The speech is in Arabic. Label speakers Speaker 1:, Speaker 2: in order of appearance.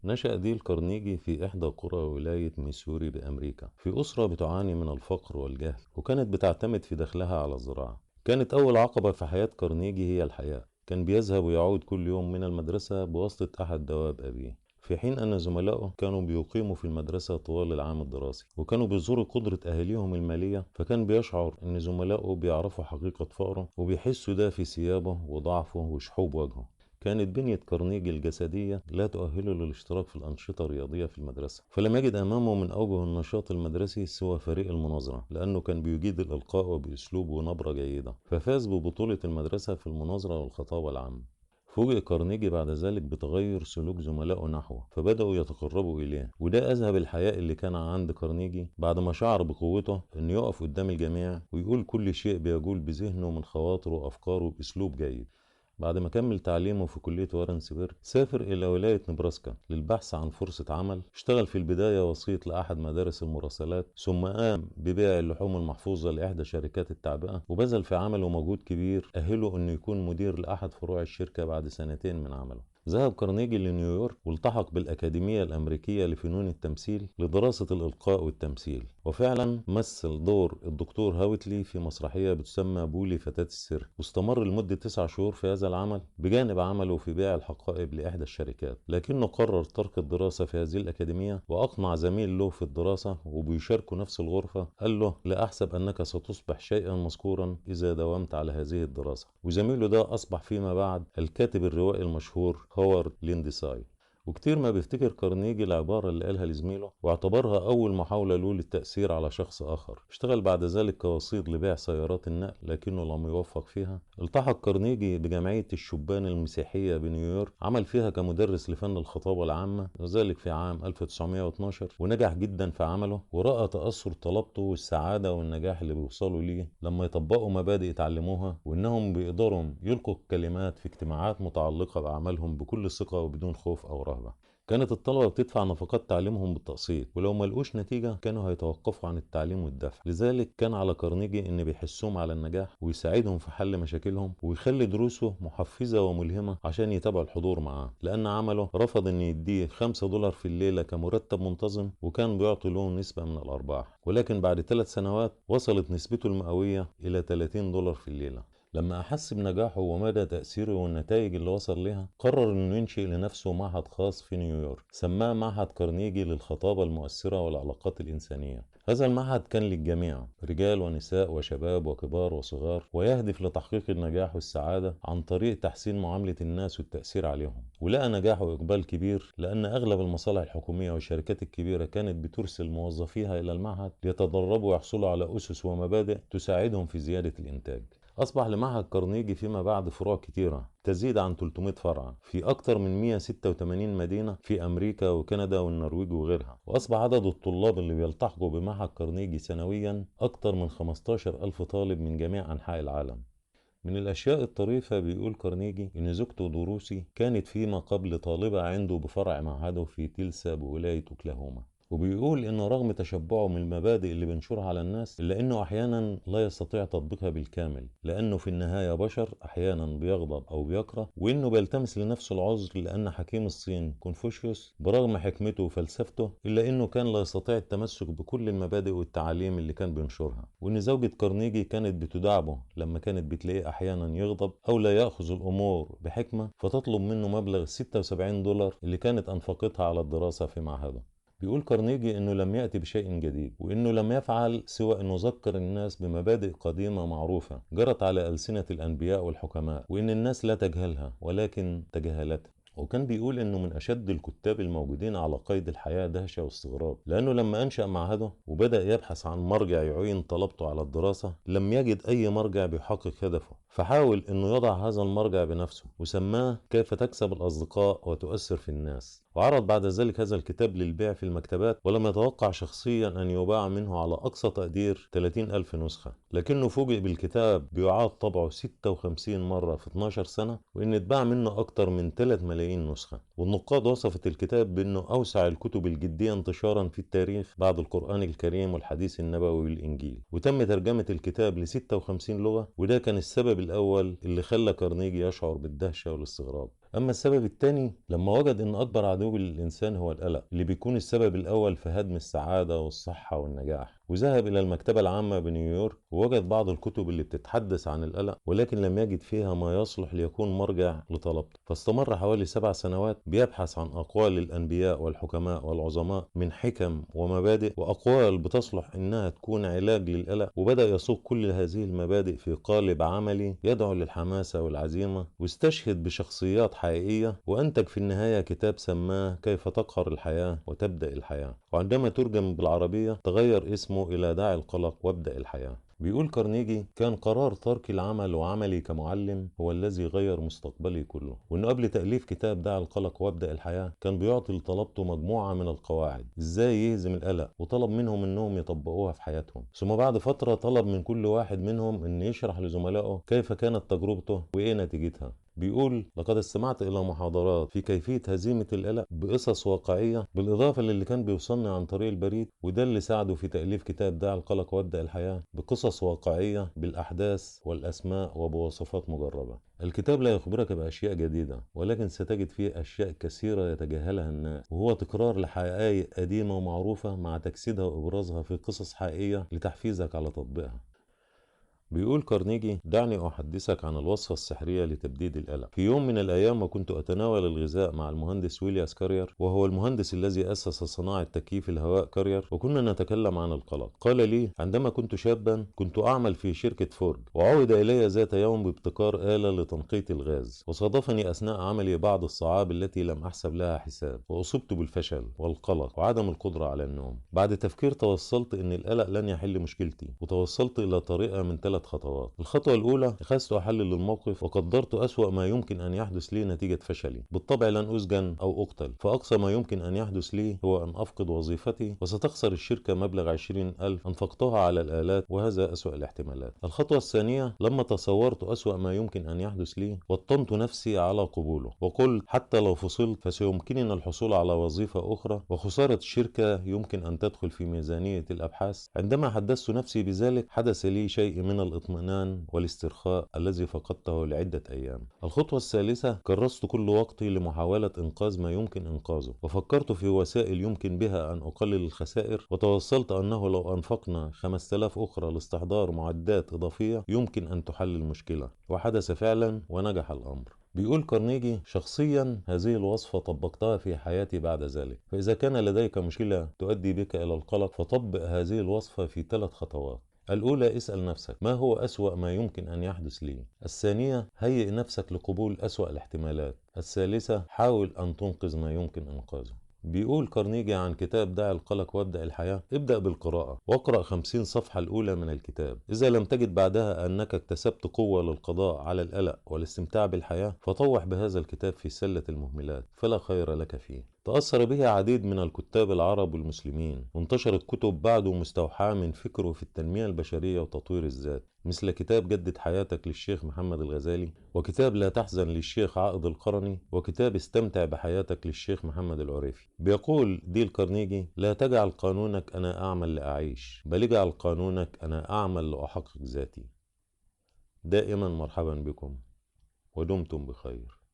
Speaker 1: نشأ ديل كارنيجي في إحدى قرى ولاية ميسوري بأمريكا في أسرة بتعاني من الفقر والجهل، وكانت بتعتمد في دخلها على الزراعة. كانت أول عقبة في حياة كارنيجي هي الحياة. كان بيذهب ويعود كل يوم من المدرسة بواسطة أحد دواب أبيه، في حين أن زملائه كانوا بيقيموا في المدرسة طوال العام الدراسي، وكانوا بيزوروا قدرة أهاليهم المالية. فكان بيشعر أن زملائه بيعرفوا حقيقة فقره، وبيحسوا ده في ثيابه وضعفه وشحوب وجهه. كانت بنية كارنيجي الجسدية لا تؤهله للاشتراك في الأنشطة الرياضية في المدرسة، فلم يجد أمامه من أوجه النشاط المدرسي سوى فريق المناظرة، لأنه كان بيجيد الإلقاء بأسلوب ونبرة جيدة، ففاز ببطولة المدرسة في المناظرة والخطابة العامة. فوجئ كارنيجي بعد ذلك بتغير سلوك زملائه نحوه، فبدأوا يتقربوا إليه، وده أذهب الحياء اللي كان عند كارنيجي بعد ما شعر بقوته إنه يقف قدام الجميع ويقول كل شيء بيجول بذهنه من خواطره وأفكاره بأسلوب جيد. بعد ما كمل تعليمه في كلية وارنسبرج، سافر إلى ولاية نبراسكا للبحث عن فرصة عمل. اشتغل في البداية وسيط لأحد مدارس المراسلات، ثم قام ببيع اللحوم المحفوظة لإحدى شركات التعبئة، وبذل في عمله مجهود كبير أهله إنه يكون مدير لأحد فروع الشركة بعد سنتين من عمله. ذهب كارنيجي لنيويورك والتحق بالأكاديمية الأمريكية لفنون التمثيل لدراسة الإلقاء والتمثيل، وفعلا مثل دور الدكتور هاوتلي في مسرحية بتسمى بولي فتاة السيرك، واستمر لمدة 9 شهور في هذا العمل بجانب عمله في بيع الحقائب لإحدى الشركات. لكنه قرر ترك الدراسة في هذه الأكاديمية، وأقنع زميل له في الدراسة وبيشاركوا نفس الغرفة قال له: لا أحسب أنك ستصبح شيئا مذكورا إذا داومت على هذه الدراسة. وزميله ده أصبح فيما بعد الكاتب الروائي المشهور هوارد ليندساي. وكتير ما بيفتكر كارنيجي العبارة اللي قالها لزميله، واعتبرها أول محاولة له للتأثير على شخص آخر. اشتغل بعد ذلك كوسيط لبيع سيارات النقل، لكنه لم يوفق فيها. التحق كارنيجي بجمعية الشبان المسيحية بنيويورك، عمل فيها كمدرس لفن الخطابة العامة، وذلك في عام 1912، ونجح جدا في عمله. ورأى تأثر طلبته والسعادة والنجاح اللي بيوصلوا ليه لما يطبقوا مبادئ اتعلموها، وإنهم بيقدروا يلقوا الكلمات في اجتماعات متعلقة بأعمالهم بكل ثقة وبدون خوف أو رهبة. كانت الطلبة بتدفع نفقات تعليمهم بالتقسيط، ولو ما لقوش نتيجة كانوا هيتوقفوا عن التعليم والدفع. لذلك كان على كارنيجي إن بيحسهم على النجاح ويساعدهم في حل مشاكلهم، ويخلي دروسه محفزة وملهمة عشان يتابعوا الحضور معاه، لأن عمله رفض إن يديه $5 في الليلة كمرتب منتظم، وكان بيعطي له نسبة من الأرباح. ولكن بعد 3 سنوات وصلت نسبته المئوية إلى $30 في الليلة. لما أحس بنجاحه ومدى تأثيره والنتائج اللي وصل لها، قرر إنه ينشئ لنفسه معهد خاص في نيويورك، سماه معهد كارنيجي للخطابة المؤثرة والعلاقات الإنسانية. هذا المعهد كان للجميع، رجال ونساء وشباب وكبار وصغار، ويهدف لتحقيق النجاح والسعادة عن طريق تحسين معاملة الناس والتأثير عليهم. ولقى نجاح وإقبال كبير، لأن أغلب المصالح الحكومية والشركات الكبيرة كانت بترسل موظفيها إلى المعهد ليتدربوا ويحصلوا على أسس ومبادئ تساعدهم في زيادة الإنتاج. أصبح لمعهد كارنيجي فيما بعد فروع كتيرة تزيد عن 300 فرع في أكثر من 186 مدينة في أمريكا وكندا والنرويج وغيرها. وأصبح عدد الطلاب اللي بيلتحقوا بمعهد كارنيجي سنويا أكثر من 15 ألف طالب من جميع أنحاء العالم. من الأشياء الطريفة بيقول كارنيجي إن زوجته دروسي كانت فيما قبل طالبة عنده بفرع معهده في تيلسا بولاية أوكلاهوما. وبيقول إنه رغم تشبعه من المبادئ اللي بنشرها على الناس، إلا إنه أحيانا لا يستطيع تطبيقها بالكامل، لأنه في النهاية بشر أحيانا بيغضب أو بيكره، وإنه بيلتمس لنفسه العذر، لأن حكيم الصين كونفوشيوس برغم حكمته وفلسفته إلا إنه كان لا يستطيع التمسك بكل المبادئ والتعاليم اللي كان بينشرها. وإن زوجة كارنيجي كانت بتداعبه لما كانت بتلاقيه أحيانا يغضب أو لا يأخذ الأمور بحكمة، فتطلب منه مبلغ $76 اللي كانت أنفقتها على الدراسة في معهده. بيقول كارنيجي إنه لم يأتي بشيء جديد، وإنه لم يفعل سوى إنه ذكر الناس بمبادئ قديمة معروفة جرت على ألسنة الأنبياء والحكماء، وإن الناس لا تجهلها ولكن تجاهلتها. وكان بيقول إنه من أشد الكتاب الموجودين على قيد الحياة دهشة واستغراب، لأنه لما أنشأ معهده وبدأ يبحث عن مرجع يعين طلبته على الدراسة، لم يجد أي مرجع بيحقق هدفه، فحاول إنه يضع هذا المرجع بنفسه وسماه كيف تكسب الأصدقاء وتؤثر في الناس. وعرض بعد ذلك هذا الكتاب للبيع في المكتبات، ولم يتوقع شخصيا أن يباع منه على أقصى تقدير 30 ألف نسخة، لكنه فوجئ بالكتاب بيعاد طبعه 56 مرة في 12 سنة، وإن اتباع منه أكتر من 3 ملايين نسخة. والنقاد وصفت الكتاب بأنه أوسع الكتب الجدية انتشارا في التاريخ بعد القرآن الكريم والحديث النبوي والإنجيل. وتم ترجمة الكتاب ل 56 لغة، وده كان السبب الأول اللي خلى كارنيجي يشعر بالدهشة والاستغراب. أما السبب التاني لما وجد إن أكبر عدو للإنسان هو القلق اللي بيكون السبب الأول في هدم السعادة والصحة والنجاح، وذهب إلى المكتبة العامة بنيويورك ووجد بعض الكتب اللي بتتحدث عن القلق، ولكن لم يجد فيها ما يصلح ليكون مرجع لطلبته. فاستمر حوالي 7 سنوات بيبحث عن أقوال الأنبياء والحكماء والعظماء من حكم ومبادئ وأقوال بتصلح إنها تكون علاج للقلق، وبدأ يصوغ كل هذه المبادئ في قالب عملي يدعو للحماسة والعزيمة، واستشهد بشخصيات حقيقية، وأنتج في النهاية كتاب سماه كيف تقهر الحياة وتبدأ الحياة، وعندما ترجم بالعربية تغير اسمه إلى دع القلق وابدأ الحياة. بيقول كارنيجي: كان قرار ترك العمل وعملي كمعلم هو الذي غير مستقبلي كله، وانه قبل تأليف كتاب دع القلق وابدأ الحياة كان بيعطي لطلبته مجموعة من القواعد ازاي يهزم القلق، وطلب منهم انهم يطبقوها في حياتهم. ثم بعد فترة طلب من كل واحد منهم ان يشرح لزملائه كيف كانت تجربته وايه نتيجتها. بيقول: لقد استمعت إلى محاضرات في كيفية هزيمة القلق بقصص واقعية، بالإضافة للي كان بيوصلني عن طريق البريد، وده اللي ساعده في تأليف كتاب دع القلق وابدأ الحياة بقصص واقعية بالأحداث والأسماء وبوصفات مجربة. الكتاب لا يخبرك بأشياء جديدة، ولكن ستجد فيه أشياء كثيرة يتجاهلها الناس، وهو تكرار لحقائق قديمة ومعروفة مع تجسيدها وإبرازها في قصص حقيقية لتحفيزك على تطبيقها. بيقول كارنيجي: دعني أحدثك عن الوصفة السحرية لتبديد القلق. في يوم من الأيام وكنت أتناول الغذاء مع المهندس ويلياس كارير، وهو المهندس الذي أسس صناعة تكييف الهواء كارير، وكنا نتكلم عن القلق. قال لي: عندما كنت شابا كنت أعمل في شركة فورد، وعود إلي ذات يوم بابتكار آلة لتنقية الغاز، وصادفني أثناء عملي بعض الصعاب التي لم أحسب لها حساب، وأصبت بالفشل والقلق وعدم القدرة على النوم. بعد تفكير توصلت أن القلق لن يحل مشكلتي، وتوصلت إلى طريقة من 3 خطوات. الخطوة الأولى: أخذت أحلل الموقف وقدرت أسوأ ما يمكن أن يحدث لي نتيجة فشلي. بالطبع لن أسجن أو أقتل، فأقصى ما يمكن أن يحدث لي هو أن أفقد وظيفتي، وستخسر الشركة مبلغ 20,000 أنفقتها على الآلات، وهذا أسوأ الاحتمالات. الخطوة الثانية: لما تصورت أسوأ ما يمكن أن يحدث لي وطنت نفسي على قبوله، وقلت: حتى لو فصلت فسيمكنني الحصول على وظيفة أخرى، وخسارة الشركة يمكن أن تدخل في ميزانية الأبحاث. عندما حدثت نفسي بذلك حدث لي شيء من الاطمئنان والاسترخاء الذي فقدته لعدة أيام. الخطوة الثالثة: كرست كل وقتي لمحاولة إنقاذ ما يمكن إنقاذه، وفكرت في وسائل يمكن بها أن أقلل الخسائر، وتوصلت أنه لو أنفقنا 5000 أخرى لاستحضار معدات إضافية يمكن أن تحل المشكلة، وحدث فعلا ونجح الأمر. بيقول كارنيجي: شخصيا هذه الوصفة طبقتها في حياتي بعد ذلك، فإذا كان لديك مشكلة تؤدي بك إلى القلق فطبق هذه الوصفة في 3 خطوات. الأولى: اسأل نفسك ما هو أسوأ ما يمكن أن يحدث لي. الثانية: هيئ نفسك لقبول أسوأ الاحتمالات. الثالثة: حاول أن تنقذ ما يمكن إنقاذه. بيقول كارنيجي عن كتاب دع القلق وابدأ الحياة: ابدأ بالقراءة واقرأ 50 صفحة الأولى من الكتاب. إذا لم تجد بعدها أنك اكتسبت قوة للقضاء على القلق والاستمتاع بالحياة فطوح بهذا الكتاب في سلة المهملات، فلا خير لك فيه. تأثر به عديد من الكتاب العرب والمسلمين، وانتشرت كتب بعده مستوحاة من فكره في التنمية البشرية وتطوير الذات، مثل كتاب جدد حياتك للشيخ محمد الغزالي، وكتاب لا تحزن للشيخ عائض القرني، وكتاب استمتع بحياتك للشيخ محمد العريفي. بيقول ديل كارنيجي: لا تجعل قانونك أنا أعمل لأعيش، بل اجعل قانونك أنا أعمل لأحقق ذاتي. دائما مرحبا بكم، ودمتم بخير.